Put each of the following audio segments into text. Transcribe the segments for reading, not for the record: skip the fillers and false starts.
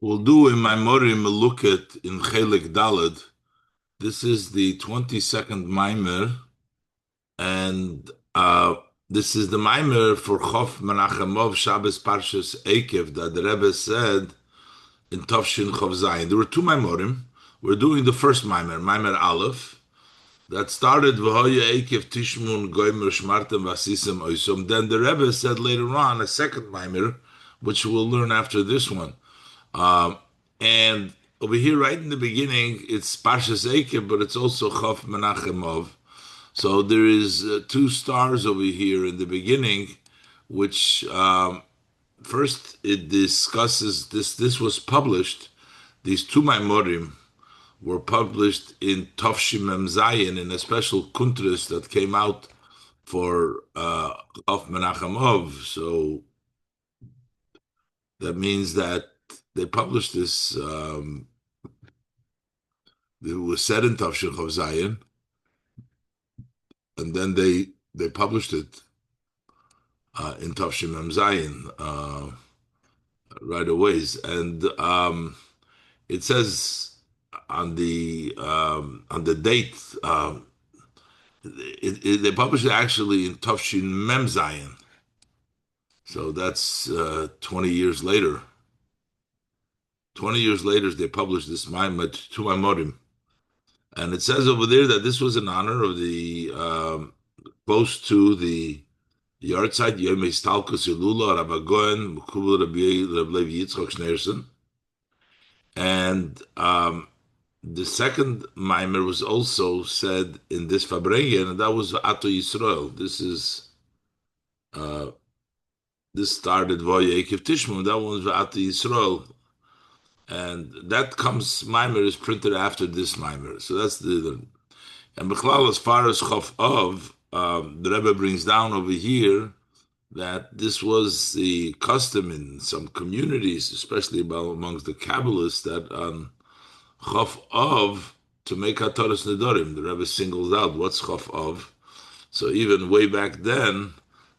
We'll do in Maimorim a look at in Chelik Daled. This is the 22nd Maimer, and this is the Maimer for Chof Menachemov Shabbos Parshas Ekev that the Rebbe said in Tavshin Chov Zayin. There were two Maimorim. We're doing the first Maimer, Maimer Aleph, that started V'hoya Ekev Tishmun Goymer Shmartem V'asisim Oisom. Then the Rebbe said later on a second Maimer, which we'll learn after this one. Um, and over here, right in the beginning, it's Parshas Eikev, but it's also Chof Menachemov. So there is two stars over here in the beginning, which first it discusses this. This was published. These two Maimorim were published in Tovshim Mem Zayin in a special kuntris that came out for Chof Menachemov. So that means that they published this. It was said in Tafshil Chav Zayin, and then they published it in Tafshil Mem Zayin right away. And it says on the date they published it actually in Tafshil Mem Zayin. So that's 20 years later. 20 years later, they published this to Maimorim. And it says over there that this was in honor of the close to the Yartzeit Yom Histalkus Elula Rabbi Goen Mukubel Rabbi Levi Yitzchok Schneerson. And the second mimer was also said in this Fabrengen, and that was Ato Yisrael. This started Voye Ekev Tishmon. That one was Ato Yisrael. And that comes, mimer is printed after this mimer. So that's and Bechlal, as far as Chof Av, the Rebbe brings down over here that this was the custom in some communities, especially amongst the Kabbalists, that on Chof Av, to make Hataras Nedarim, the Rebbe singles out what's Chof Av. So even way back then,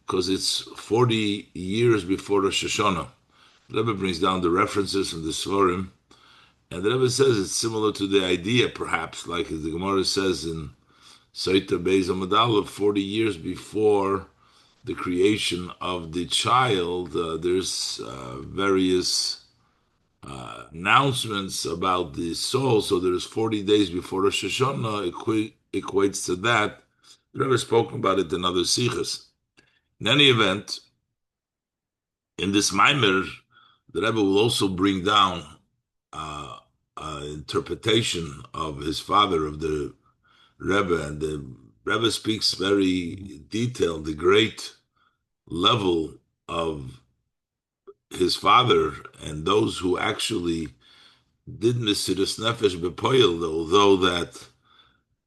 because it's 40 years before Rosh Hashanah, the Rebbe brings down the references from the Svarim, and the Rebbe says it's similar to the idea, perhaps, like the Gemara says in Soita Beis Amadal, 40 years before the creation of the child, there's various announcements about the soul. So there's 40 days before Rosh Hashanah, equates to that. The Rebbe spoke about it in other sichas. In any event, in this Maimer, the Rebbe will also bring down interpretation of his father, of the Rebbe, and the Rebbe speaks very detailed, the great level of his father and those who actually did Mesiras Nefesh Bepoil, although that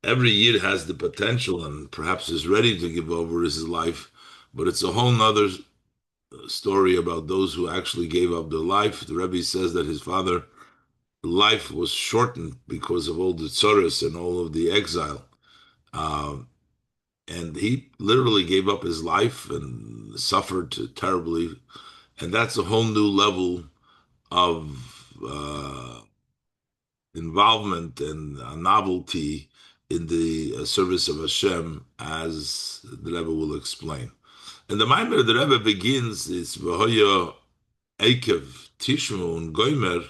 every year has the potential and perhaps is ready to give over his life, but it's a whole nother story about those who actually gave up their life. The Rebbe says that his father life was shortened because of all the tzoros and all of the exile. And he literally gave up his life and suffered terribly. And that's a whole new level of involvement and novelty in the service of Hashem, as the Rebbe will explain. And the Maimer the Rebbe begins is V'hoya Eikev Tishmon Goymer,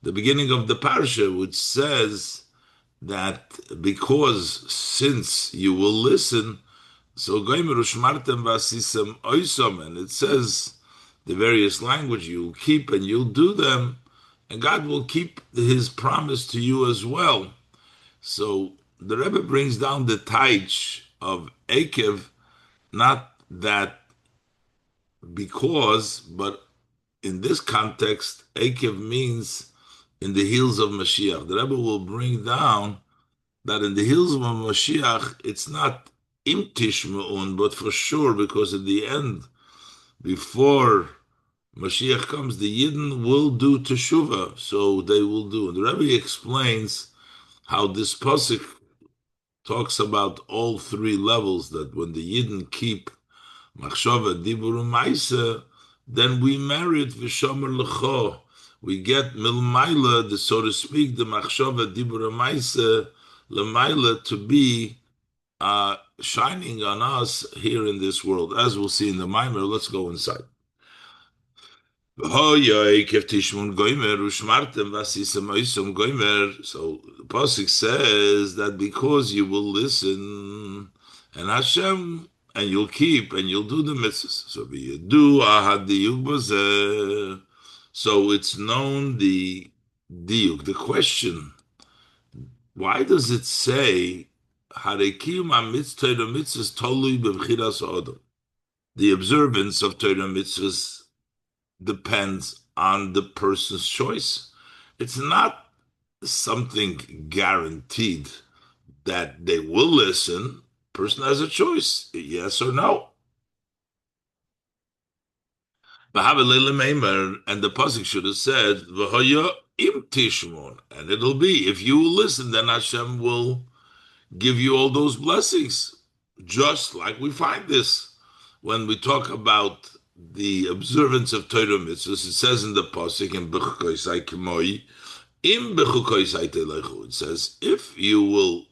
the beginning of the parsha, which says that because since you will listen, so Goymer ושמרתם ועשיתם אותם, and it says the various language you'll keep and you'll do them, and God will keep his promise to you as well. So the Rebbe brings down the taich of Ekev, not that because, but in this context, Ekev means in the heels of Mashiach. The Rebbe will bring down that in the heels of Mashiach, it's not im tishme'un, but for sure, because at the end, before Mashiach comes, the Yidden will do teshuvah, so they will do. And the Rebbe explains how this pasuk talks about all three levels, that when the Yidden keep machshava, dibur, u'maisa, then we merit v'shomer l'cho. we get milmaila, the so to speak, the machshava dibur maisa lemaila to be shining on us here in this world, as we'll see in the Maimer. Let's go inside. So the pasuk says that because you will listen and Hashem and you'll keep and you'll do the mitzvahs. So you do ahad diyuk bazeh. So it's known the diuk. The question: why does it say harekim amitzvah mitzvahs tolui b'bchiras adam? The observance of Torah mitzvahs depends on the person's choice. It's not something guaranteed that they will listen. Person has a choice, yes or no. And the pasuk should have said, "V'hoya im tishmon," and it'll be if you will listen, then Hashem will give you all those blessings. Just like we find this when we talk about the observance of Torah mitzvahs, it says in the pasuk in B'chukoisai K'moi, im B'chukoisai Telechu. It says, if you will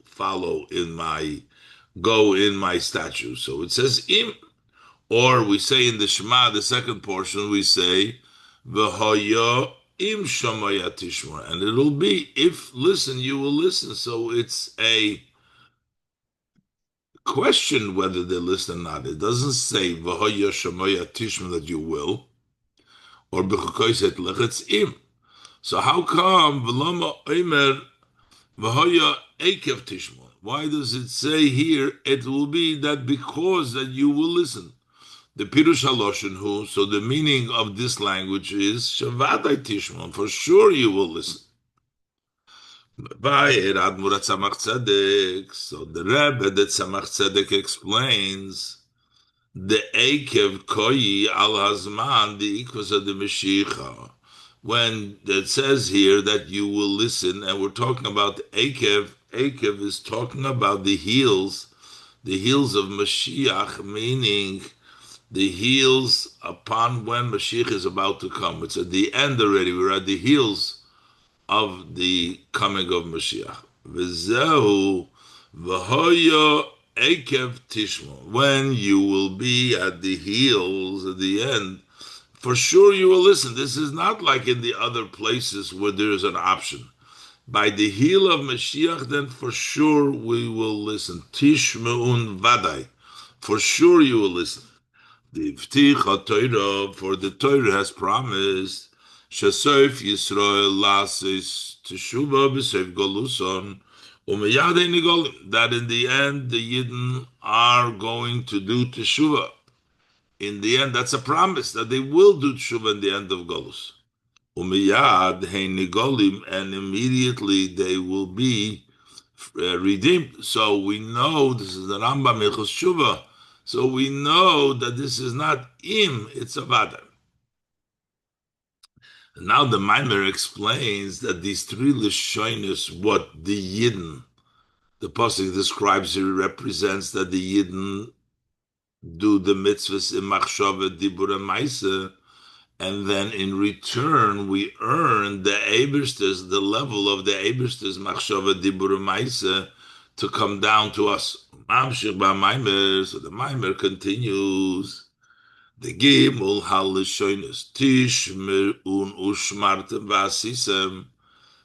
go in my statutes. So it says im, or we say in the Shema, the second portion, we say V'hoya im Shomaya Tishmor, and it'll be if listen, you will listen. So it's a question whether they listen or not. It doesn't say v'hoya shamoya tishma that you will, or b'chukoyset lechetz im. So how come v'lama omer v'hoya ekev tishma? Why does it say here it will be that because that you will listen? The pirush haloshen hu. So the meaning of this language is shavadai tishma. For sure you will listen. So the Rebbe that Tzemach Tzedek explains the Ekev Koyi al Hazman, the equals of the Mashiach. When it says here that you will listen, and we're talking about Ekev, Ekev is talking about the heels of Mashiach, meaning the heels upon when Mashiach is about to come. It's at the end already. We're at the heels of the coming of Mashiach. V'zehu v'hoya ekev tishma. When you will be at the heels at the end, for sure you will listen. This is not like in the other places where there is an option. By the heel of Mashiach, then for sure we will listen. Tishmeun vadai. For sure you will listen. The Ivticha Torah, for the Torah has promised Shasoif Yisrael Lasis Teshuva B'Seif Goluson Umeyadei Nigolim, that in the end the Yidden are going to do Teshuva. In the end, that's a promise that they will do Teshuva in the end of Golus. Umeyad Hei Nigolim, and immediately they will be redeemed. So we know this is the Rambam Hilchos Teshuva. So we know that this is not im, it's a vada. Now the Maimer explains that these three Lashonos, what the Yidden, the pasuk describes here, represents that the Yidden do the mitzvahs in machshava, dibur, and maisa, and then in return we earn the Eibishter's, the level of the Eibishter's machshava, dibur, and maisa to come down to us. So the Maimer continues. The Gimel Halishoinus Tishmir un Ushmartem Vasisim,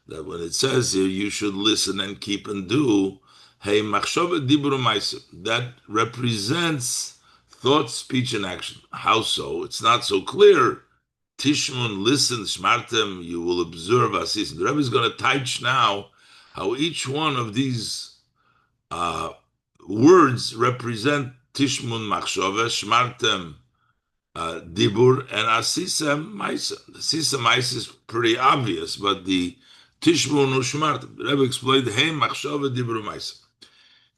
that when it says here you should listen and keep and do, hey Machshava Dibur Maisim, that represents thought, speech, and action. How so? It's not so clear. Tishmun, listen, Shmartem, you will observe Vasisim. The Rebbe is going to teach now how each one of these words represent Tishmun Machshava, Shmartem Dibur, and Asisem Maisa. The Asisem Maisa is pretty obvious, but the Tishmun Ushmartem, the Rebbe explained, hey, Machshava Dibur Maisa.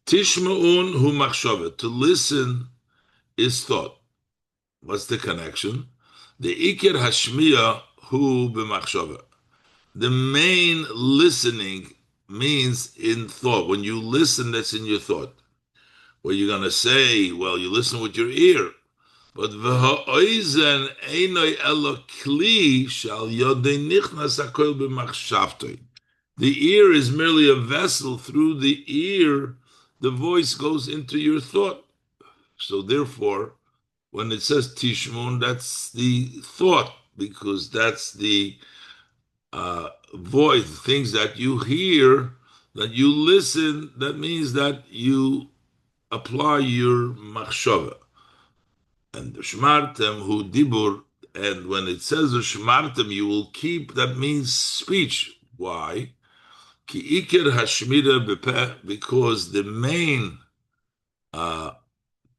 Tishmun hu Machshava, to listen is thought. What's the connection? The Iker Hashmiya hu b'Machshava. The main listening means in thought. When you listen, that's in your thought. What you're going to say, well, you listen with your ear. But v'ha'oizen einoi elo kli shal yodei nichnas hakoil b'machshavtoi. The ear is merely a vessel. Through the ear, the voice goes into your thought. So therefore, when it says tishmon, that's the thought, because that's the voice, things that you hear, that you listen. That means that you apply your machshava. And ושמרתם who dibur, and when it says ושמרתם, you will keep, that means speech. Why? Ki ikir hashmira bepeh, because the main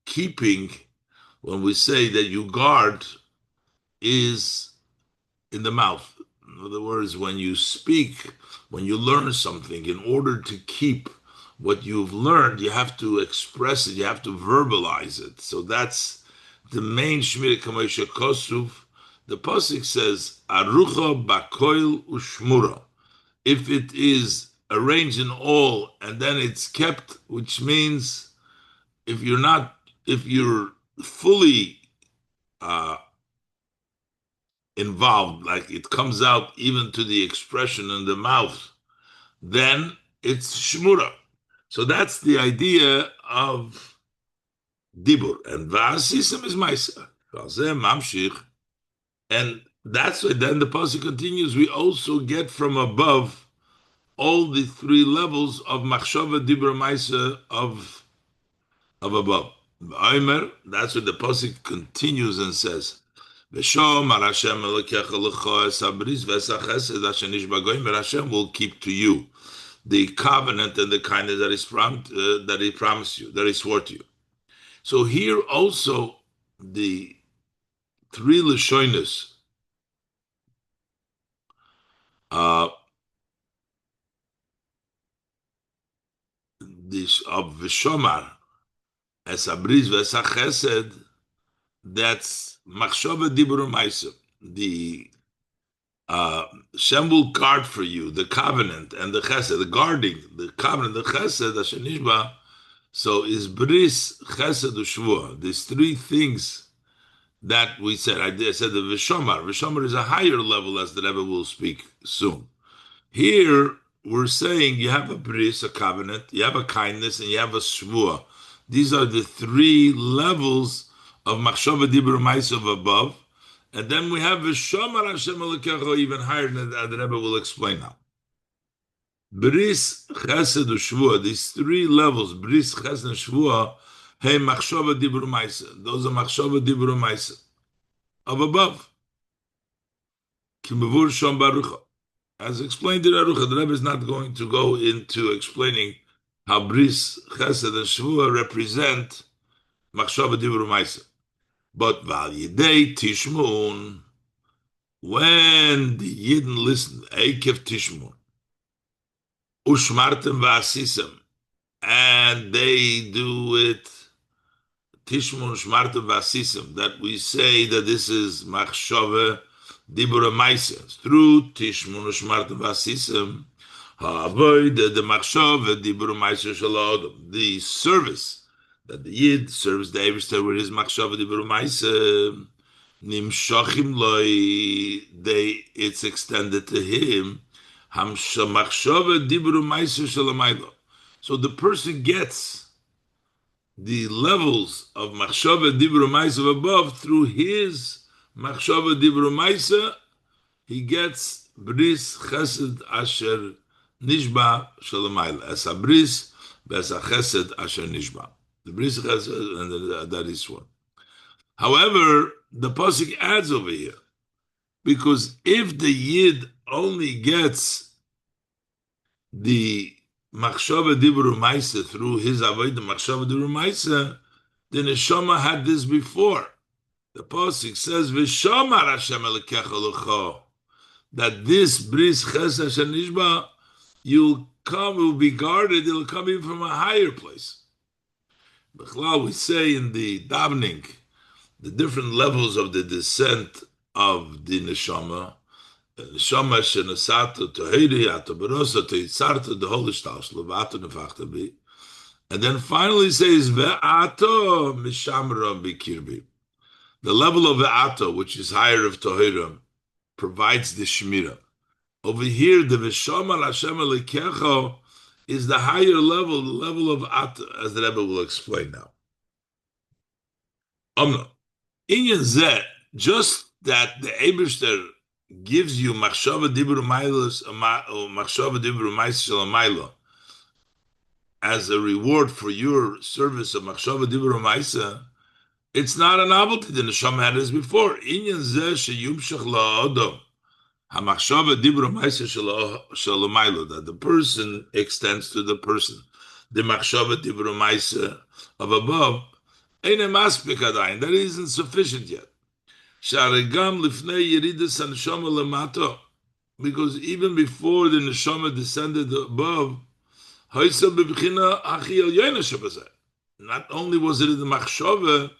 keeping, when we say that you guard, is in the mouth. In other words, when you speak, when you learn something, in order to keep what you've learned, you have to express it, you have to verbalize it. So that's the main Shmira Kamosha Kosuv. The Pasuk says, Arucha Bakoil Ushmura. If it is arranged in all and then it's kept, which means if you're fully involved, like it comes out even to the expression in the mouth, then it's shmura. So that's the idea of dibur. And va'asitim is ma'isa. And that's why then the pasuk continues. We also get from above all the three levels of machshava, dibur, ma'isa of above. Aimer, that's what the pasuk continues and says. Hashem will keep to you the covenant and the kindness that he promised you, that he swore to you. So here also the three lashonos this of Vishomar as Abriz Vesa Chesed, that's Machshava Dibur Ma'aseh. The Shem will guard for you the covenant and the chesed, the guarding, the covenant, the chesed, Asher Nishba. So is bris, chesed, u'shvua. These three things that we said. I said the v'shomar. V'shomar is a higher level, as the Rebbe will speak soon. Here we're saying you have a bris, a covenant, you have a kindness, and you have a shvua. These are the three levels of machshava dibur ma'aseh above. And then we have V'shamar Hashem Elokecha even higher than the Rebbe will explain now. Bris, Chesed, Shvua, these three levels, Bris, Chesed, and Shvua, hey, Machshava Dibur Ma'aseh. Those are Machshava Dibur Ma'aseh of above. Kimavur Shom Barucha. As explained in Arucha, the Rebbe is not going to go into explaining how Bris, Chesed, and Shvua represent Machshava Dibur Ma'aseh. But Val Yidei Tishmon, when the Yidden listen, Eikev Tishmon, ושמרתם ועשיתם, and they do it, Tishmon, Shmartem, ועשיתם, that we say that this is Machshava Dibur Ma'aseh. Through Tishmon, Shmartem, ועשיתם, Ha'avoid, the Machshava Dibur Ma'aseh Shel Ha'odom, the service that the Yid serves the Eivester with his Machshava Dibur Ma'aseh, Nimshachim Loi, it's extended to him. So the person gets the levels of Machshava Dibur Ma'aseh above through his Machshava Dibur Ma'aseh. He gets Bris Chesed Asher Nishba Shalamayla. As a Bris, as a Chesed Asher Nishba. The Bris Chesed, and that is one. However, the pasuk adds over here, because if the Yid only gets the Machshava Dibur Ma'aseh through his Avodah Machshava Dibur Ma'aseh, the Neshama had this before. The pasuk says, "V'shamar Hashem Elokecha L'cha," that this Bris Chesed Asher Nishba, will be guarded. It'll come in from a higher place. B'chlal, we say in the davening, the different levels of the descent of the neshama, neshama shenasato tohiri ato berosa to yitzarto the holy shtaus levato nefachta bi, and then finally says ve'ato mishamra bikirbi. The level of Ve'ata, which is higher of Tohirim, provides the Shmira. Over here, the V'shamar Hashem Elokecha is the higher level, the level of Ata, as the Rebbe will explain now. Omno. Inyan Zeh, just that the Eibishter gives you Machshava Dibur Mailos, Machshava Dibur Maisos Shalamayla, as a reward for your service of Machshava Dibur Maisa, it's not a novelty. The Neshama had this before. Inyan Zeh Sheyumshach La'adam. HaMachshava Dibur Maisa Shalamayla, that the person extends to the person. The Machshava Dibur Maisa of above, that isn't sufficient yet. Because even before the neshama descended above, not only was it in the machshava,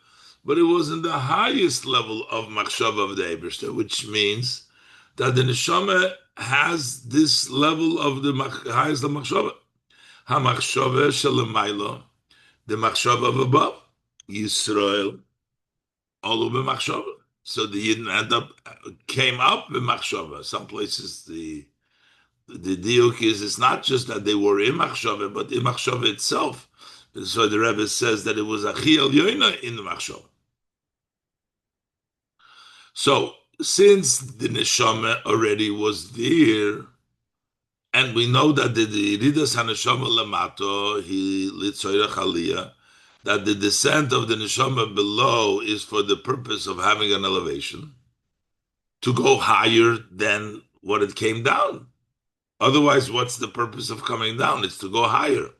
but it was in the highest level of machshava of the Eibishter, which means that the neshama has this level of the highest of machshava. HaMachshava shalamayla, the machshava of above, Yisrael, all over machshava. So the Yidden came up with machshava. Some places the diuk is it's not just that they were in machshava, but in machshava itself. So the Rebbe says that it was achi el yoina in the machshava. So since the neshama already was there, and we know that the Yiridas HaNeshama Lamato, he Litzoyrech Aliyah, that the descent of the neshama below is for the purpose of having an elevation, to go higher than what it came down. Otherwise, what's the purpose of coming down? It's to go higher.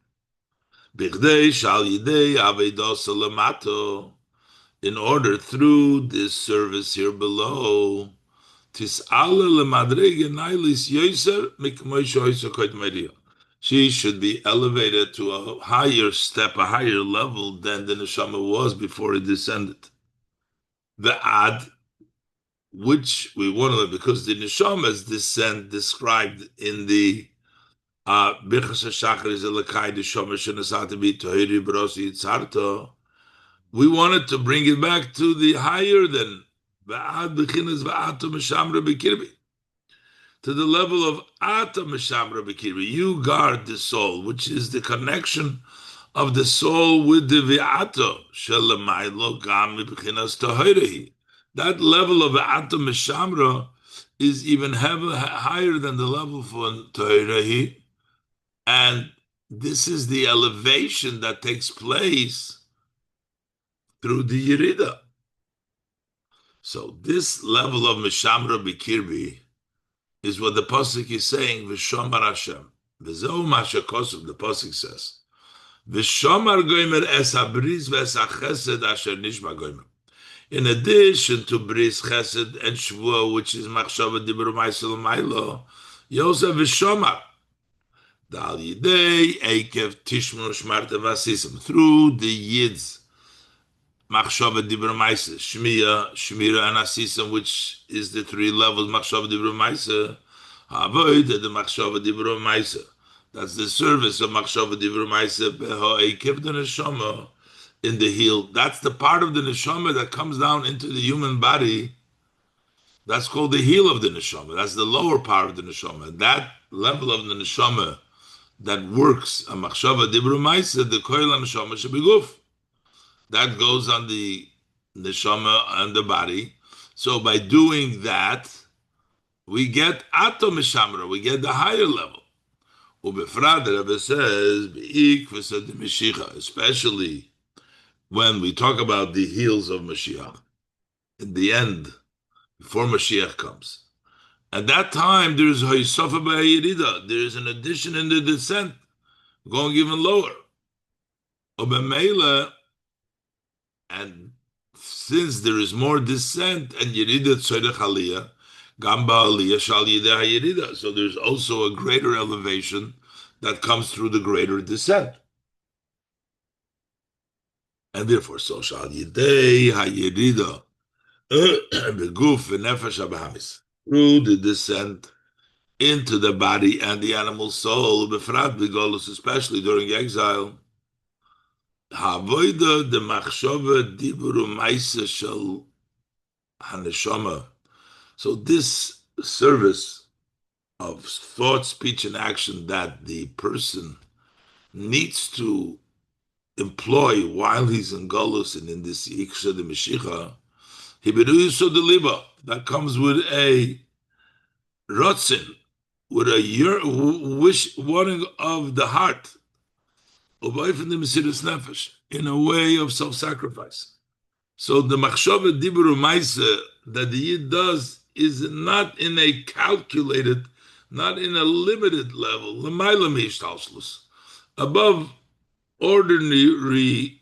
In order, through this service here below, she should be elevated to a higher step, a higher level than the neshama was before it descended. The ad, which we want to, because the neshama's descent described in the Birchas HaShachar is Elokai, the Shomer Shenasata Bi Tohiri Brosi Yitzharto. We wanted to bring it back to the higher than Va'ad Bechinas Va'ata Meshamra Bekirbi, to the level of Ata Meshamra Bekirbi. You guard the soul, which is the connection of the soul with the V'ata Shelamaylo Gam Bechinas Tohirihi. That level of V'ata Meshamra is even higher than the level for Tohirihi. And this is the elevation that takes place through the Yerida. So this level of Meshamra Bikirbi is what the Pasuk is saying, V'shomar Hashem. V'zeu Mashakosov, the Pasuk says, V'shomar Goymer es habriz v'es ha'chesed asher nishma Goymer. In addition to Bris, Chesed, and Shvuah, which is Machshava Dibur Maisel Mailo, Yosef V'shomar. Dal Yidei, Eikev, Tishmon, ושמרתם, ועשיתם. Through the Yids, Machshava Dibur Maisa, Shmira, and Asisim, which is the three levels, Machshava Dibur Maisa, Avoid, the Machshava Dibur Maisa. That's the service of Machshava Dibur Maisa, Beho Eikev, the Neshama, in the heel. That's the part of the Neshama that comes down into the human body. That's called the heel of the Neshama. That's the lower part of the Neshama. That level of the Neshama that works a machshava dibur ma'aseh, the koil neshama shebiguf. That goes on the neshama and the body. So by doing that, we get ato meshamra, we get the higher level. Ubefrad, the Rebbe says, be'ik v'sad Mashiach, especially when we talk about the heels of Mashiach, in the end, before Mashiach comes. At that time, there is Haisafa B'Yirida. There is an addition in the descent, going even lower. And since there is more descent and Yirida Tzorech Aliyah, Gamba Aliyah Shal Yideh HaYirida. So there's also a greater elevation that comes through the greater descent. And therefore, so Shal Yideh HaYirida Beguf V'Nefesh HaBahamis. Through the descent into the body and the animal soul, befrat begolus, especially during exile. Havoida the machshava diburu ma'isa shel haneshama. So this service of thought, speech, and action that the person needs to employ while he's in Galus and in this Iksha de Meshicha, Hibiruso de Liba, that comes with a rotzin, with a wish, wanting of the heart, in a way of self-sacrifice. So the machshava dibur u'maisa that the Yid does is not in a calculated, not in a limited level, l'mayla me'ishtalshlus, above ordinary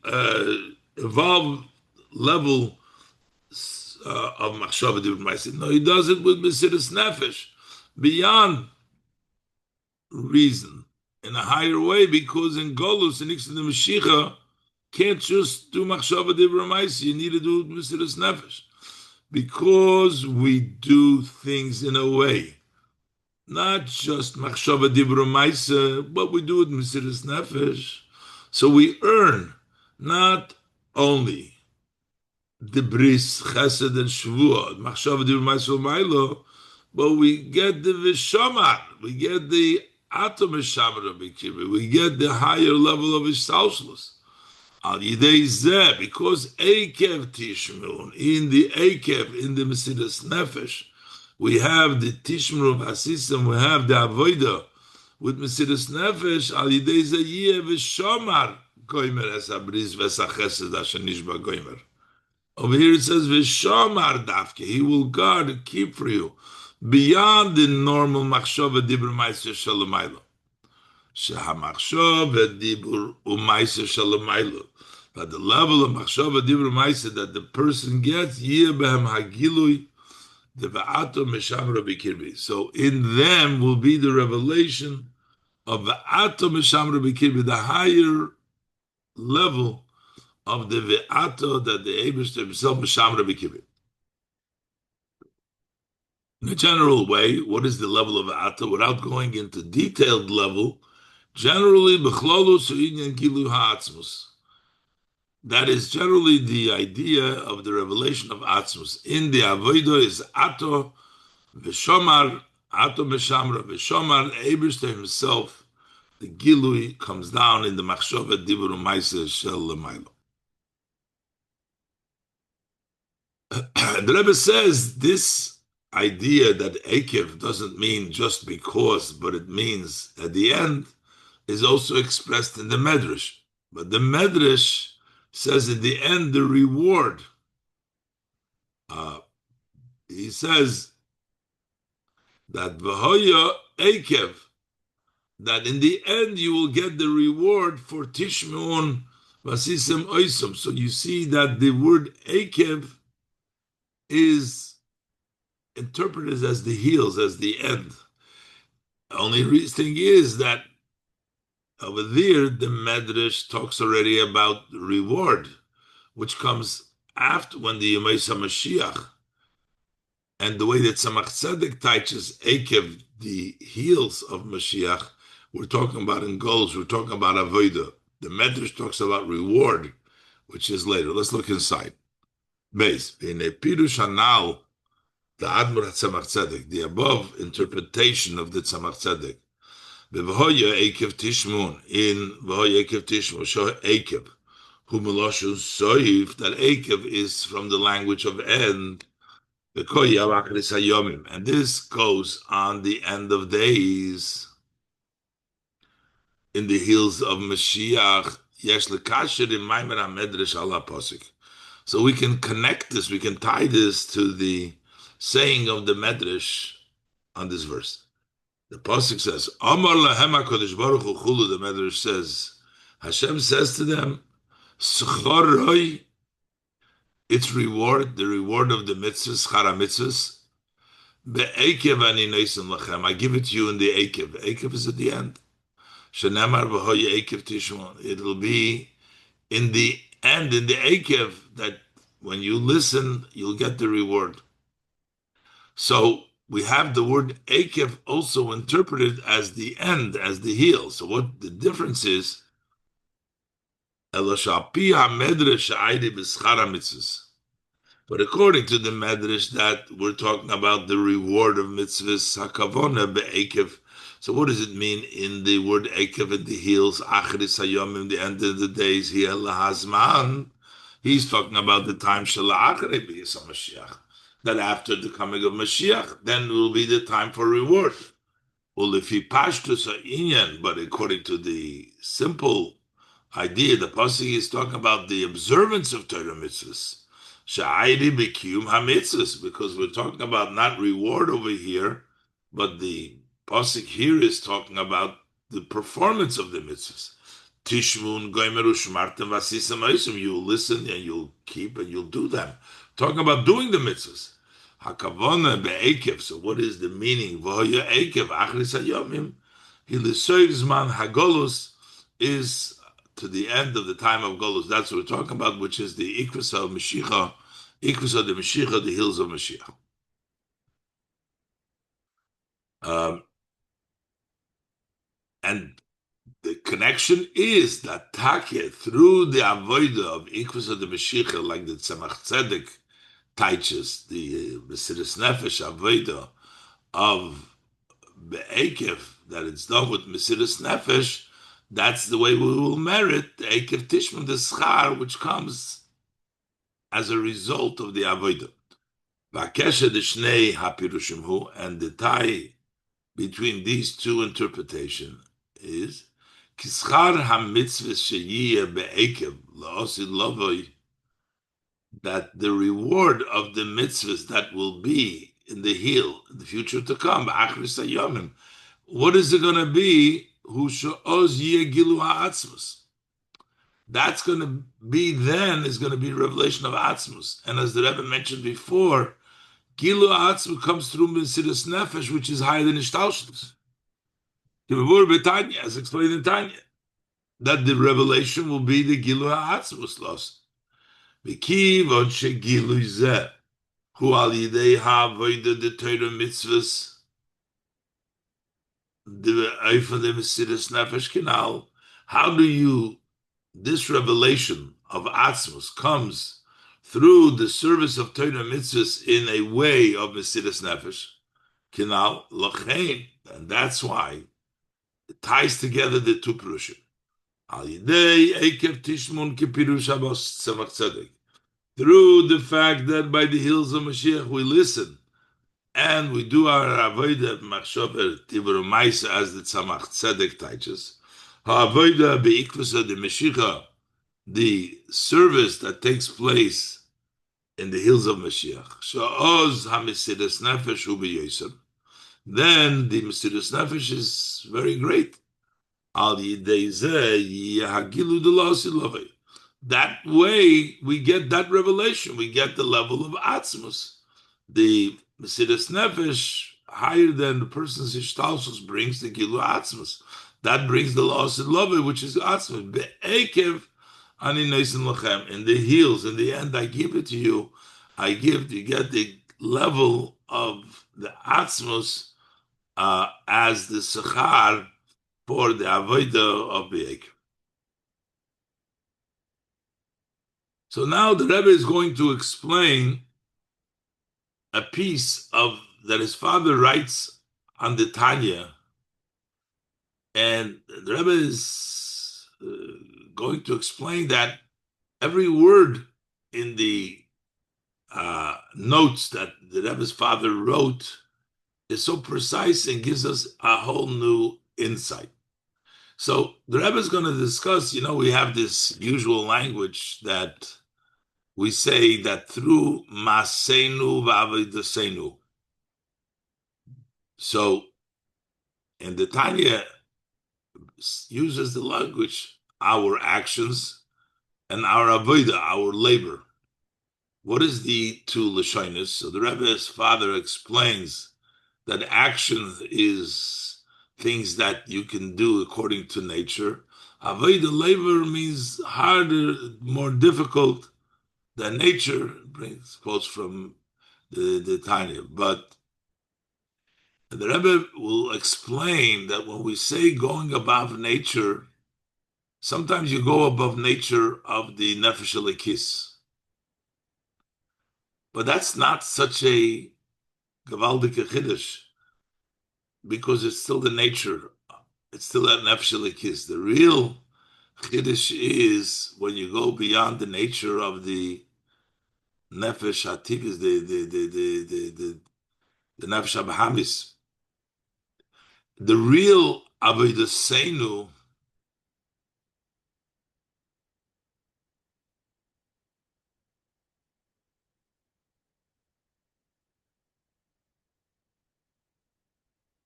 evolved level of machshava dibur u'maisa. No, he does it with mesiras nefesh, beyond reason, in a higher way, because in Golus and Ixon the Mashiach can't just do machshava dibur u'maisa. You need to do it with mesiras nefesh. Because we do things in a way, not just machshava dibur u'maisa, but we do it mesiras nefesh. So we earn not only the bris, chesed, and shvuah, machshava dibur u'maisa u'mailo, but we get the vishamar, we get the atom mishamar, we get the higher level of ishtalshlus. Al Yidei Zeh, because Ekev Tishmon, in the Ekev, in the Mesiras Nefesh, we have the Tishmon of Vasistim, we have the Avoida with Mesiras Nefesh, Al Yidei Zeh Yeh V'Shomar Goymer Es HaBris V'es HaChesed Asher Nishba Goymer. Over here it says V'Shomar Dafke, he will guard and keep for you beyond the normal Machshava Dibur Ma'aser Shalom Aylo. Shehamachshava Dibur U'Ma'aser Shalom Aylo. But the level of machshava dibur u'maisa that the person gets, yeh behem hagilui the va'ato meshamra b'kirbi. So in them will be the revelation of va'ato meshamra b'kirbi, the higher level of the va'ato that the Eibishter himself meshamra b'kirbi. In a general way, what is the level of va'ato? Without going into detailed level, generally b'chlolu su'inyan gilu ha'atzmus. That is generally the idea of the revelation of Atzmus. In the Avodah is Ato V'Shomar, Ato Meshamra V'Shomar, Eibishter himself, the Gilui comes down in the Machshava Dibur U'Maisa Shel L'Maylo. The Rebbe says this idea that Ekev doesn't mean just because, but it means at the end, is also expressed in the Medrash. But the Medrash says in the end, the reward, he says that V'hoya Ekev, that in the end you will get the reward for Tishma'on V'asisim Oisam. So you see that the word Ekev is interpreted as the heels, as the end. The only thing is that over there, the Medrash talks already about reward, which comes after when the Yemei Mashiach, and the way that Tzemach Tzedek teaches Ekev, the heels of Mashiach, we're talking about in goals, we're talking about Avodah. The Medrash talks about reward, which is later. Let's look inside. Beis, in a Pirush Hanal, the Admor Tzemach Tzedek, the above interpretation of the Tzemach Tzedek, V'hoya Ekev Tishmon, in V'hoya Ekev Tishmon, show Ekev, who Meloshun Soif, that Ekev is from the language of end, and this goes on the end of days, in the heels of Mashiach, Yesh Lekasher in Maimer HaMedrash Ala Posik. So we can connect this, we can tie this to the saying of the Medrash on this verse. The Pasuk says, Amar lahem HaKadosh Baruch Hu Chulu, the Medrash says, Hashem says to them, S'choroi, its reward, the reward of the mitzvahs, Schara mitzvahs, Be'ekev ani noisen lachem, I give it to you in the Ekev. Ekev is at the end. Shenemar v'hoya Ekev Tishmon. It'll be in the end, in the Ekev, that when you listen, you'll get the reward. So we have the word Ekev also interpreted as the end, as the heel. So what the difference is, Eloshapi HaMedrash Sha'ayde B'schar HaMitzvahs. But according to the Medrash, that we're talking about the reward of mitzvahs hakavona be'ekev. So what does it mean in the word ekev in the heels? Achris hayomim, the end of the days. Hiya lahazman. He's talking about the time shalachre b'yisam Mashiach. That after the coming of Mashiach, then will be the time for reward. Well, if he pashtus inyan, but according to the simple idea, the pasuk is talking about the observance of Torah mitzvahs. Sha'ayri b'kiyum hamitzvahs, because we're talking about not reward over here, but the pasuk here is talking about the performance of the mitzvahs. Tishma'on ושמרתם ועשיתם. You'll listen and you'll keep and you'll do them. Talking about doing the mitzvahs. Hakavona be'ekev. So what is the meaning? V'hoya ekev achris hayomim. Hilisoiv zman hagolus is to the end of the time of Golus. That's what we're talking about, which is the Ikvus of Mashiach, Ikvus of the Mashiach, the hills of Mashiach. And the connection is that Takeh, through the avodah of Ikvus of the Mashiach, like the Tzemach Tzedek teaches, the Mesiras Nefesh avodah of Be'ekev, that it's done with Mesiras Nefesh, that's the way we will merit the Ekev Tishman, the Schar, which comes as a result of the Avodah. V'akesha d'shnei hapirushim hu, and the tie between these two interpretations is Kischar ha-mitzvah sheyiyeh be'ekev la'osid lovoi, that the reward of the mitzvahs that will be in the heel, in the future to come, b'achris hayomim, what is it going to be? Hu she'oz yeh gilu ha'atzmus. That's going to be then, is going to be revelation of Atzmus. And as the Rebbe mentioned before, Gilu Atzmus comes through Mesiras Nefesh, which is higher than Ishtalshlus. As explained in Tanya, that the revelation will be the Gilu Atzmus lost. V'kiv od shegilu zeh, hu al yidei ha'avodah de Torah mitzvahs, the Eifa de Mesiras Nefesh Kinal. How do you, this revelation of Atzmus comes through the service of Torah mitzvahs in a way of Mesiras Nefesh, Kinal Lachein, and that's why it ties together the two Perushim. Al Yidei Ekev Tishma'on Kepirush Habos Tzemach Tzedek. Through the fact that by the hills of Mashiach we listen and we do our avodah machshav tibur ma'isa, as the Tzemach Tzedek teaches. Ha'avodah be'ikvus of the Mashiach, the service that takes place in the hills of Mashiach. Sha'oz ha'mesiras nefesh hu b'yosem. Then the mesiras nefesh is very great. Al yidei zeh yahagilu d'la'osid lovei. That way we get that revelation. We get the level of atzmus. The mesiras nefesh, higher than the person's ishtalshus, brings the gilu atzmus. That brings the la'osid lovei, which is atzmus. Be'ekev ani neisen lachem. In the heels, in the end, I give it to you. You get the level of the atzmus as the sechar for the avodah of Be'ekev. So now the Rebbe is going to explain a piece of that his father writes on the Tanya, and the Rebbe is going to explain that every word in the notes that the Rebbe's father wrote is so precise and gives us a whole new insight. So the Rebbe is going to discuss, we have this usual language that we say that through Masenu v'Avodasenu. So, and the Tanya uses the language, our actions and our avodah, our labor. What is the two lashonos? So the Rebbe's father explains that action is things that you can do according to nature. Avodah, labor, means harder, more difficult than nature, brings quotes from the Tanya. But the Rebbe will explain that when we say going above nature, sometimes you go above nature of the Nefesh Elikis. But that's not such a gewaldige chiddush because it's still the nature. It's still that nefesh elikis. The real chiddush is when you go beyond the nature of the nefesh hatikis, the nefesh abahamis. The real avodas seinu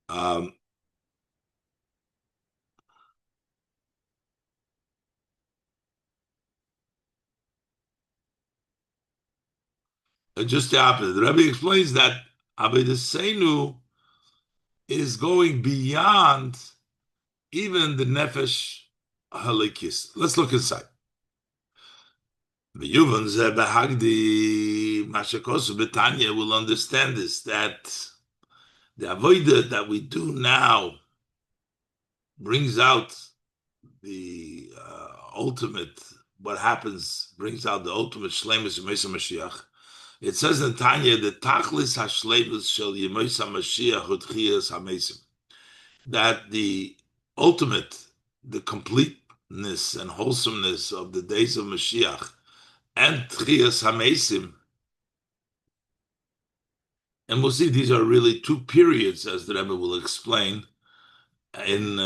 um, just the opposite. The Rebbe explains that avodas seinu is going beyond even the nefesh halikis. Let's look inside. The Yuvan Zebahagdi Mashakosu Betanya will understand this, that the avodah that we do now brings out the ultimate, what happens, brings out the ultimate shlemus of Mesa Mashiach. It says in Tanya, the Tachlis HaShlemus Shel Yemesa Mashiach Utchias HaMesim, that the ultimate, the completeness and wholesomeness of the days of Mashiach and Tchias HaMesim. And we'll see these are really two periods, as the Rebbe will explain, in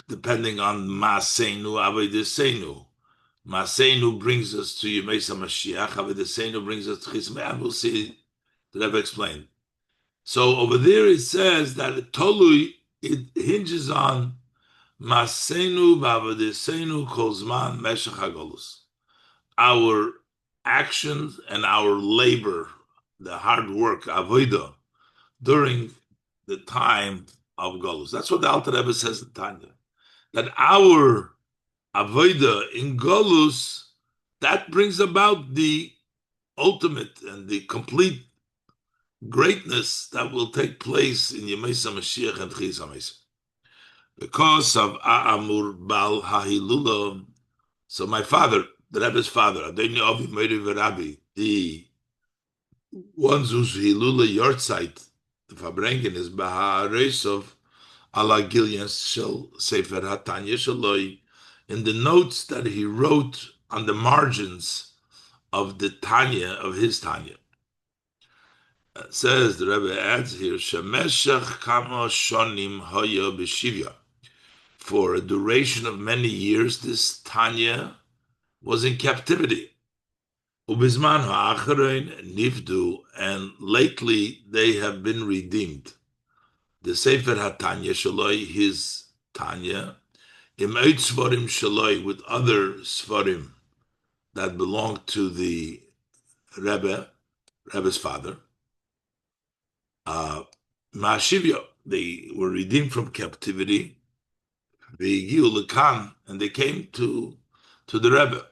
depending on Ma'aseinu, Avodeseinu. Ma'aseinu brings us to Yemesa Mashiach, Avodeseinu brings us to Chizmeh, and we'll see the Rebbe explain. So over there it says that it hinges on Ma'aseinu, Avodeseinu, Kozman, Meshach HaGolus. Our actions and our labor, the hard work, avodah, during the time of Golus. That's what the Alter Rebbe says in Tanya. That our avodah in Golus, that brings about the ultimate and the complete greatness that will take place in Yemesa Mashiach and Chis HaMesim. Because of A'amur Bal Hahilula, so my father, the Rebbe's father, Adoni Avi Meiri V'Rabbi, the ones whose Hilula Yortzeit, the Fabrengen is Baharesov ala Gilyans Shel Sefer HaTanya Shaloi, in the notes that he wrote on the margins of the Tanya, of his Tanya. It says, the Rebbe adds here, Shemeshach Kama Shonim Hoya B'Shivya. For a duration of many years, this Tanya was in captivity. Ubizman ha'acharein nifdu, and lately they have been redeemed. The Sefer HaTanya Shaloi, his Tanya, im oid Svarim Shaloi, with other Svarim that belong to the Rebbe's father. Ma'ashivya, they were redeemed from captivity. V'higiu lekan, and they came to the Rebbe.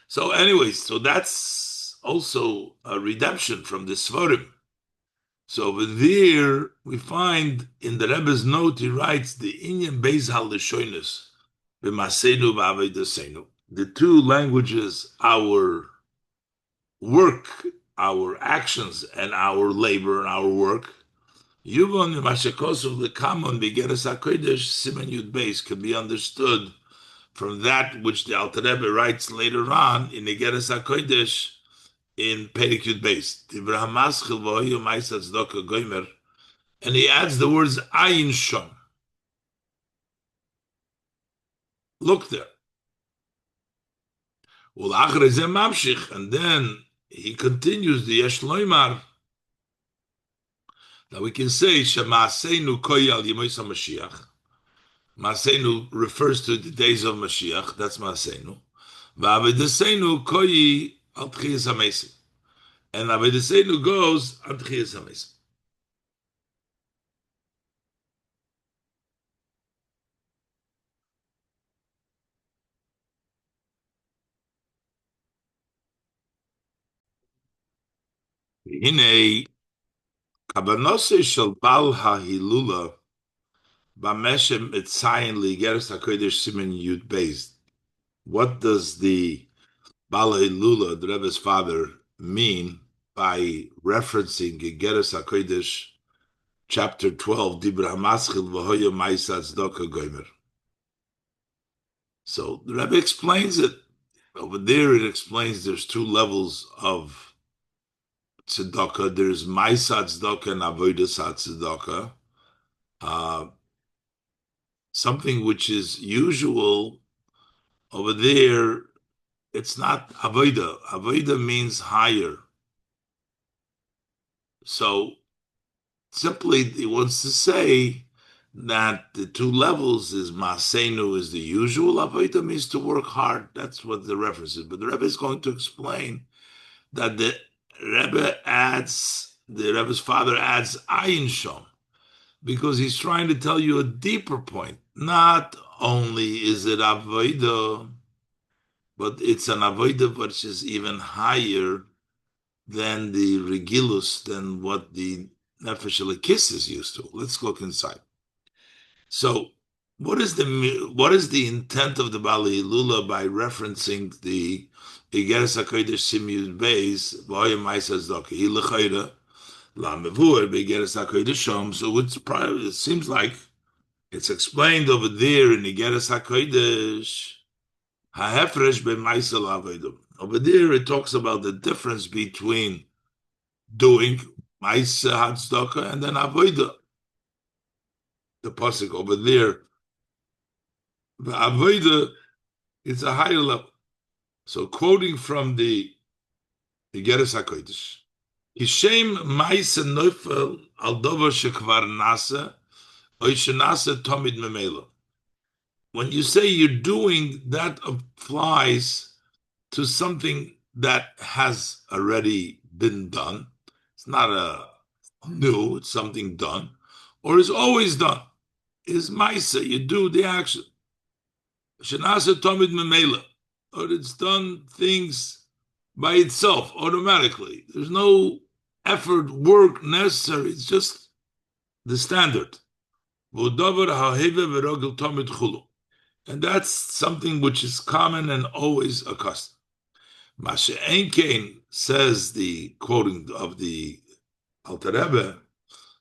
So anyways, so that's also a redemption from the Svarim. So over there, we find in the Rebbe's note, he writes, the Inyan Beis HaLeshonos, B'Masenu V'Avedasenu. The two languages, our work, our actions, and our labor and our work, Yuvon Mashakosov Lekamon B'Geras HaKodesh Siman Yud Beis, can be understood from that which the Alter Rebbe writes later on in the Geras HaKodesh in Perek Yud Beis. Divrah Maschil V'Hoyu Ma'aseh Tzedakah Gomer, and he adds the words Ayin Shom. Look there. Ul'achar Zeh Mamshich, and then he continues the Yesh Loimar, that we can say Shema'aseinu Koy Al Yemois HaMashiach. Ma'aseinu refers to the days of Mashiach, that's Ma'aseinu. V'Avedasenu Koy Al Tchias HaMesim. And Avedasenu goes Al Tchias HaMesim. Hine Kabanose Shel Bal HaHilula B'Meshem Etzayin Ligeres HaKodesh Siman Yud Beis. What does the Bal HaHilula, the Rebbe's father, mean by referencing Gegeres HaKodesh, chapter 12, Dibra Hamaschil V'hoya Ma'isa Tzedakah Gomer. So the Rebbe explains it. Over there it explains there's two levels of tzedakah. There's Ma'isa Tzedakah and Avodas Tzedakah. Something which is usual over there, it's not avodah. Avodah means higher. So simply he wants to say that the two levels is Masenu is the usual, avodah means to work hard. That's what the reference is. But the Rebbe is going to explain that the Rebbe's father adds Ayin Shom, because he's trying to tell you a deeper point. Not only is it avodah, but it's an avodah which is even higher than the regilus, than what the nefesh elokis is used to. Let's look inside. So, what is the intent of the Bali Lula by referencing the Igeres HaKodesh Simyud Beis V'hoya Ma'isa Tzedakah Hi L'chayra LaMevur B'Igeres HaKodesh Shom? So it seems like it's explained over there in Igeres HaKodesh Ha'hefresh B'Ma'isa L'Avodah. Over there it talks about the difference between doing Ma'isa HaTzedakah and then Avodah. The pasuk over there, the avodah, it's a higher level. So quoting from the Geras HaKodesh, Hishem Ma'isa Neufel al Dover Shekvar Nasa Oishanasa Tomid Memela. When you say you're doing, that applies to something that has already been done. It's not a new, it's something done, or is always done. Is Ma'isa, you do the action. Shenasa Tomid Memela, or it's done things by itself automatically. There's no effort, work necessary. It's just the standard. And that's something which is common and always accustomed. Mashe Enkein, says the quoting of the Alter Rebbe,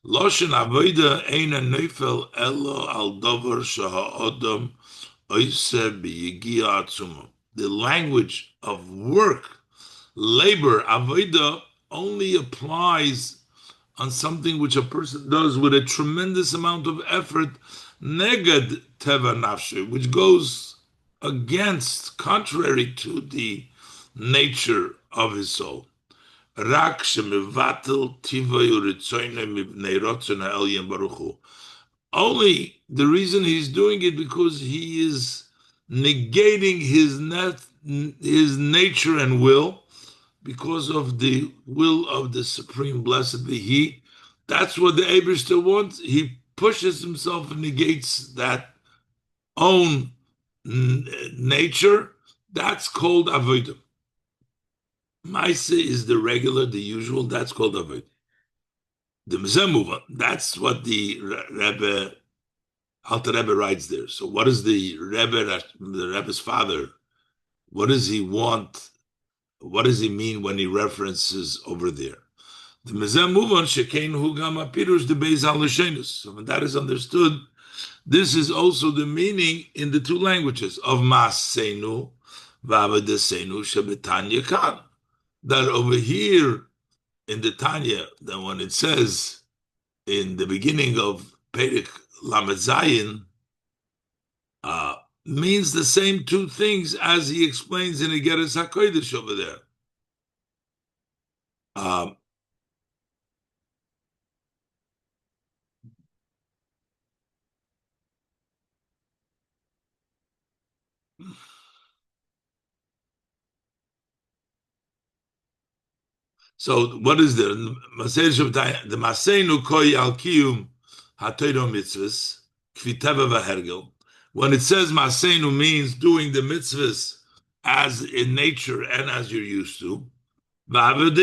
Loshen Avoda Eina Neufel Elo Al Dover Shaha'odam the language of work, labor, avodah, only applies on something which a person does with a tremendous amount of effort, neged teva nafshe, which goes against, contrary to the nature of his soul. Rak shemevatel tivay uritzoyne mibnei rotzon ha'elyon baruch hu. Only the reason he's doing it because he is negating his nature and will, because of the will of the Supreme Blessed be He. That's what the Eibishter wants. He pushes himself and negates that own nature. That's called avodah. Maise is the regular, the usual. That's called avodah. The Mezemuva, that's what the Rebbe, Alter Rebbe writes there. So what is the Rebbe's father, what does he want? What does he mean when he references over there? The Mezemuvan Shekein Hugam Apirush the Beis HaLashenus. So when that is understood, this is also the meaning in the two languages of Masenu Vavadesenu Shebetanya Kan. That over here in the Tanya, that when it says in the beginning of Perek Lamed Zayin, means the same two things as he explains in Igeres HaKodesh over there. So what is there? The Masenu Koi Al Kiyum HaTorah Mitzvahs Kviteva V'Hergel. When it says Masenu means doing the mitzvahs as in nature and as you're used to. And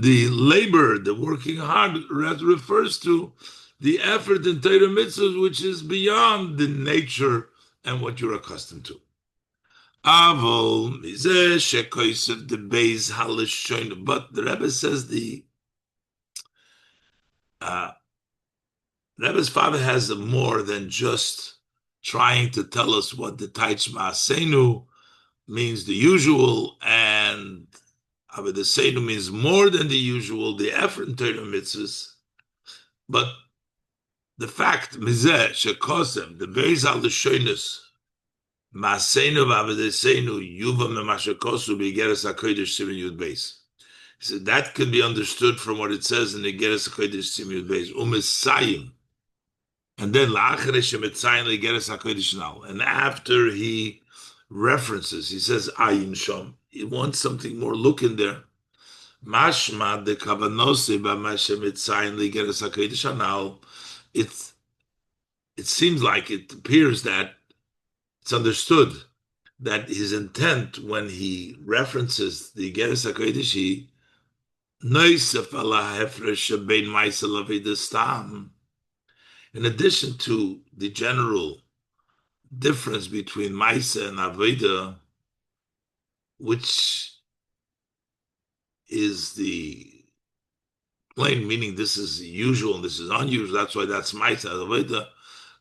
the labor, the working hard, refers to the effort in Torah mitzvahs, which is beyond the nature and what you're accustomed to. Avol mizeh shekoisev the beis halishon. But the Rebbe says uh, Rebbe's father has more than just trying to tell us what the Taich Ma'asenu means, the usual, and Avodah means more than the usual, the effort in Torah mitzvahs. But the fact, Mizeh shekosem, the beis halishonus, Ma'asenu v'Avodah yuva memashakosu b'Igeres HaKodesh Siman Yud Beis. He said that can be understood from what it says in the Igeres HaKodesh Siman Yud Beis. Umesayim. And then and after he references, he says ayin shom. He wants something more. Look in there. Mashma de kavanose b'mashemitzayin ligeres hakodesh hanal. It seems like it appears that it's understood that his intent when he references the Igeres HaKodesh, he noisef ala hefresh bein ma'aseh l'avodah stam. In addition to the general difference between Maisa and Avodah, which is the plain meaning, this is usual and this is unusual, that's why that's Maisa. Avodah,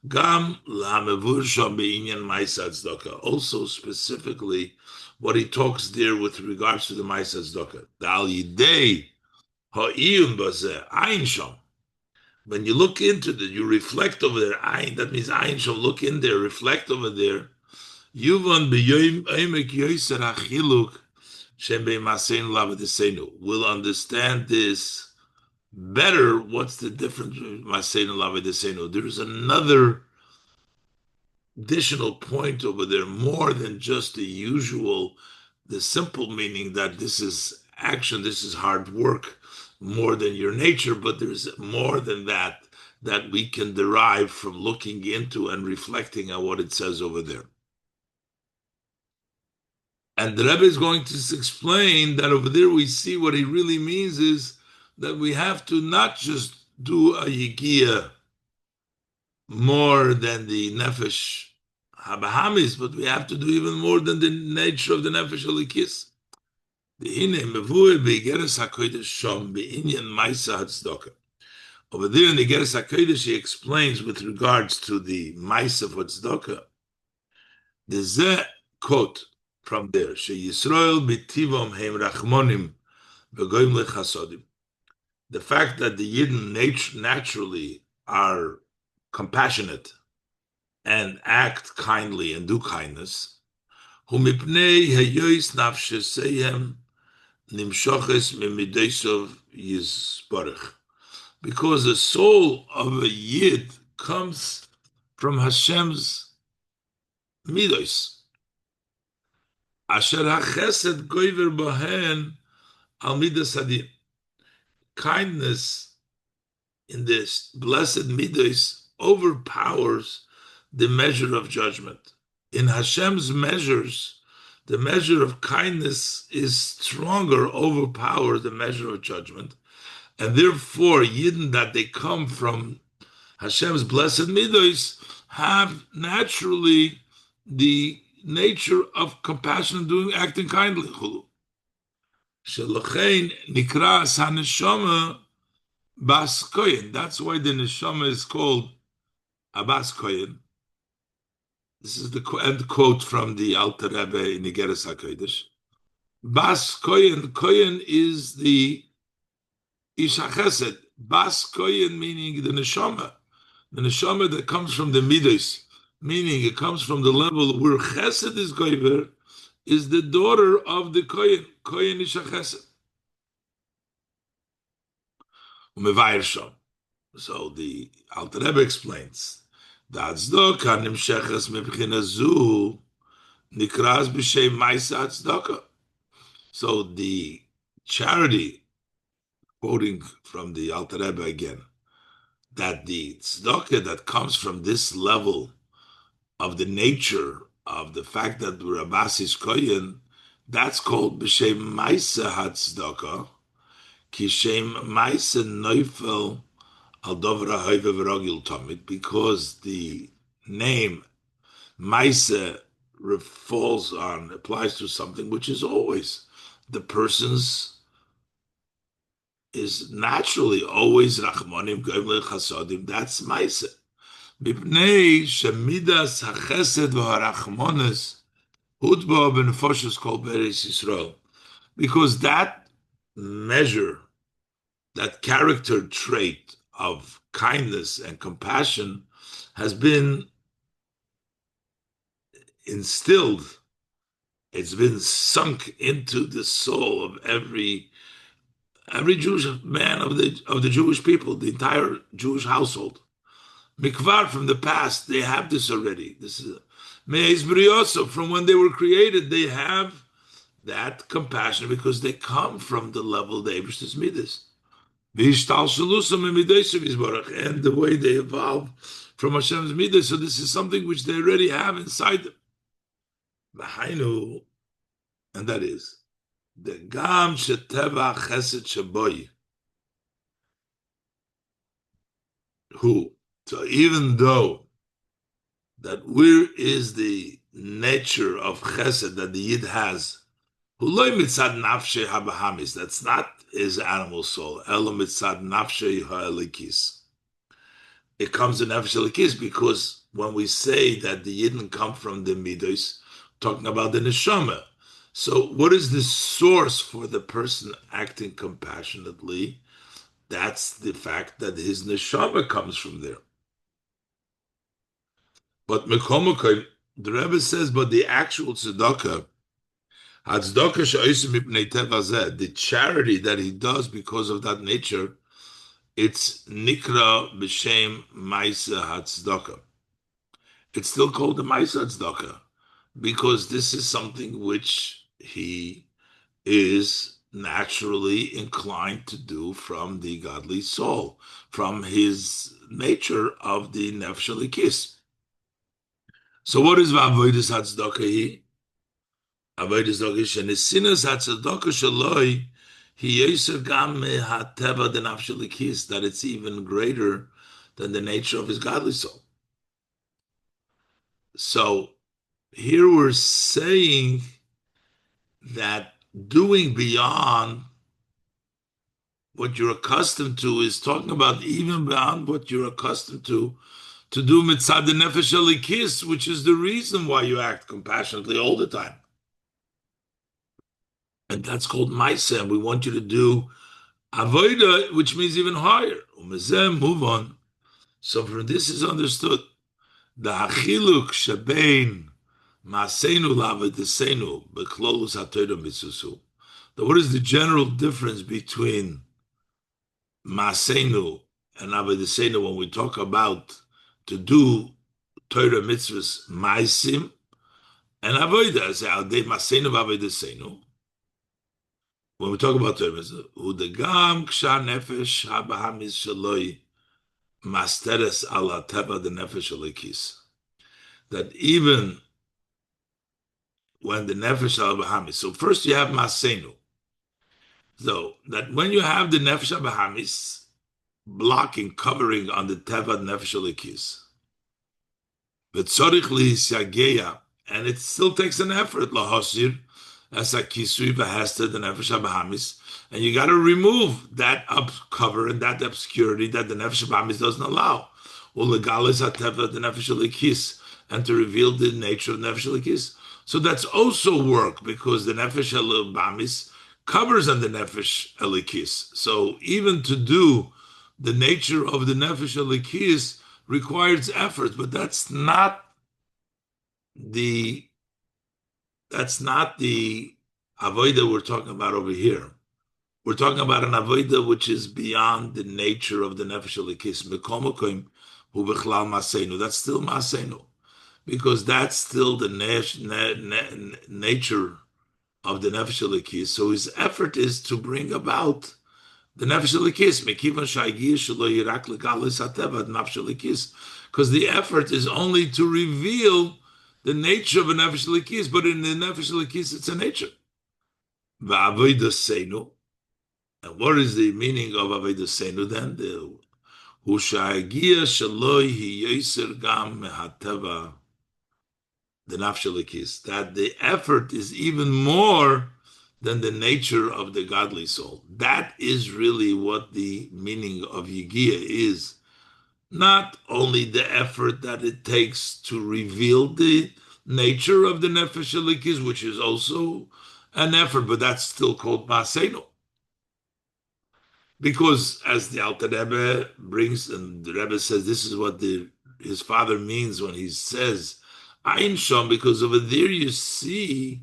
Gam la'mevur sham be'inyan Maisa tzedakah. Also specifically, what he talks there with regards to the Maisa tzedakah. Dal yidei ha'iyun bazeh ayin sham. When you look into the, you reflect over there. Ayin, that means ayin sham. Look in there, reflect over there. Yuvan b'yoyim emek yoyser hachiluk shem be'maseinu lavadesenu. Will understand this better. What's the difference between maseinu and lavadesenu? There's another additional point over there, more than just the usual, the simple meaning that this is action, this is hard work, more than your nature, but there's more than that that we can derive from looking into and reflecting on what it says over there. And the Rebbe is going to explain that over there we see what he really means is that we have to not just do a yigia more than the nefesh habahamis, but we have to do even more than the nature of the nefesh alikis. Over there in the Igeres HaKodesh, he explains with regards to the Maisa for Tzedakah. There's a quote from there: "She Yisrael b'tivom heim rachmonim v'goyim lechasodim." The fact that the Yidden naturally are compassionate and act kindly and do kindness, hu mipnei heyois nafsheseihem nimshoches mimidesov yisborach. Because the soul of a Yid comes from Hashem's midos. Asher hachesed goiver bohen al midas hadin. Kindness in this blessed midos overpowers the measure of judgment. In Hashem's measures, the measure of kindness is stronger, overpowers the measure of judgment. And therefore, Yidden that they come from Hashem's blessed midos have naturally the nature of compassion, doing, acting kindly. Shelochein nikras haneshama bas kohen. That's why the neshama is called a bas kohen. This is the end quote from the Alter Rebbe in Igeres HaKodesh. Bas kohen. Kohen is the Isha Chesed, Bas Koyen, meaning the neshama that comes from the midos, meaning it comes from the level where Chesed is goiver, is the daughter of the Koyen Isha Chesed. Umevayer Shom. So the Alter Rebbe explains that Tzedakah nimsheches mebchina zu nikras b'shem Maisa Tzedakah. So the charity, quoting from the Alter Rebbe again, that the tzedakah that comes from this level of the nature of the fact that we're a basis kohen, that's called b'shem ma'isa hatzedakah, ki shem ma'isa neufel al dovra hoive v'rogil tomit, because the name ma'isa falls on, applies to something which is always the person's, is naturally always Rachmanim Goyim Chasodim. That's Maisa. Mipnei Shemidas HaChesed VaHarachmones Hutba B'Nefoshes Kol Beres Yisrael. Because that measure, that character trait of kindness and compassion has been instilled, it's been sunk into the soul of every Jewish man of the Jewish people, the entire Jewish household. Mikvar, from the past, they have this already. This is Me'ez Brioso, from when they were created, they have that compassion because they come from the level of the Eibishter's Midas. And the way they evolve from Hashem's Midas. So this is something which they already have inside them. And that is the Gam Sheteva Chesed Shaboy. Who? So even though that where is the nature of Chesed that the Yid has, Huloi mitzad nafshei habahamis, that's not his animal soul. Elo mitzad nafshei ha'elikis. It comes in nefesh elikis because when we say that the Yidden come from the midos, talking about the neshama. So what is the source for the person acting compassionately? That's the fact that his neshama comes from there. But Mekomokai, the Rebbe says, but the actual tzedakah, the charity that he does because of that nature, it's nikra b'shem ma'isa hatzdaka. It's still called the ma'isa hatzdaka because this is something which he is naturally inclined to do from the godly soul, from his nature of the nefesh elikis. So what is v'avodas hatzdaka? Avodas hatzdaka shenesinas hatzdaka shaloi he yoser gam hateva the nefesh elikis, that it's even greater than the nature of his godly soul. So here we're saying that doing beyond what you're accustomed to is talking about even beyond what you're accustomed to do mitzad the nefesh elikis, which is the reason why you act compassionately all the time. And that's called ma'aseh, and we want you to do avodah, which means even higher. Move on. So from this is understood the hachiluk shebein ma'aseinu la'avodaseinu beklolus ha'torah mitzusu. What is the general difference between ma'aseinu and avodaseinu when we talk about to do Torah mitzvahs ma'asim and avodah? Say aldei ma'aseinu v'avodaseinu. When we talk about Torah mitzvah, udegam ksha nefesh habahamis shaloi masteres ala teva the nefesh elikis. That even when the nefesh habahamis, so first you have ma'aseinu. So that when you have the nefesh habahamis blocking, covering on the teva nefesh elikis, v'tzorich lihisyageya, and it still takes an effort lahosir as a kisui v'hester the nefesh habahamis, and you got to remove that cover and that obscurity that the nefesh habahamis doesn't allow. Ulegalis hateva the nefesh elikis, and to reveal the nature of nefesh elikis. So that's also work because the nefesh habahamis covers on the nefesh elikis. So even to do the nature of the nefesh elikis requires effort, but that's not the avodah we're talking about over here. We're talking about an avodah which is beyond the nature of the nefesh elikis. Mekomokim hu b'chlal ma'aseinu. That's still ma'aseinu, because that's still the nature of the nefesh elikis. So his effort is to bring about the nefesh elikis, mekivan sha'agiyah shelo yirak legalis hateva nefesh elikis, because the effort is only to reveal the nature of a nefesh elikis, but in the nefesh elikis it's a nature. Va'avodaseinu, and what is the meaning of avodaseinu then? The hu sha'agiyah shelo hi yoser gam mehateva the nafshalikis, that the effort is even more than the nature of the godly soul. That is really what the meaning of Yigia is. Not only the effort that it takes to reveal the nature of the nefesh halikis, which is also an effort, but that's still called maseno. Because as the Alter Rebbe brings, and the Rebbe says, this is what his father means when he says Ein Sham, because over there you see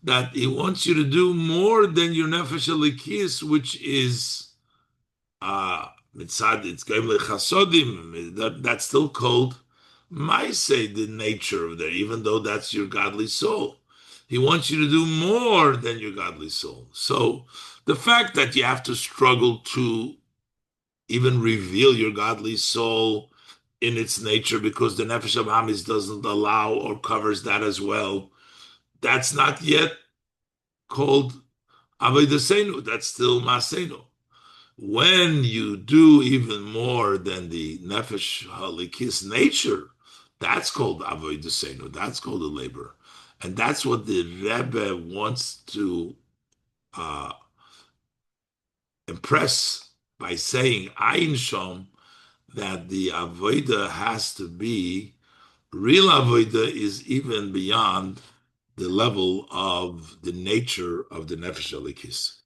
that he wants you to do more than your nefesh halikis, which is mitzad, it's going lechasodim. That's still called maaseh, the nature of that, even though that's your godly soul. He wants you to do more than your godly soul. So the fact that you have to struggle to even reveal your godly soul in its nature, because the nefesh habahamis doesn't allow or covers that as well, that's not yet called avodah, that's still masenu. When you do even more than the nefesh halikis nature, that's called avodah, that's called a labor. And that's what the Rebbe wants to uh, impress by saying Ayin Shom, that the avodah has to be, real avodah is even beyond the level of the nature of the nefesh halikis.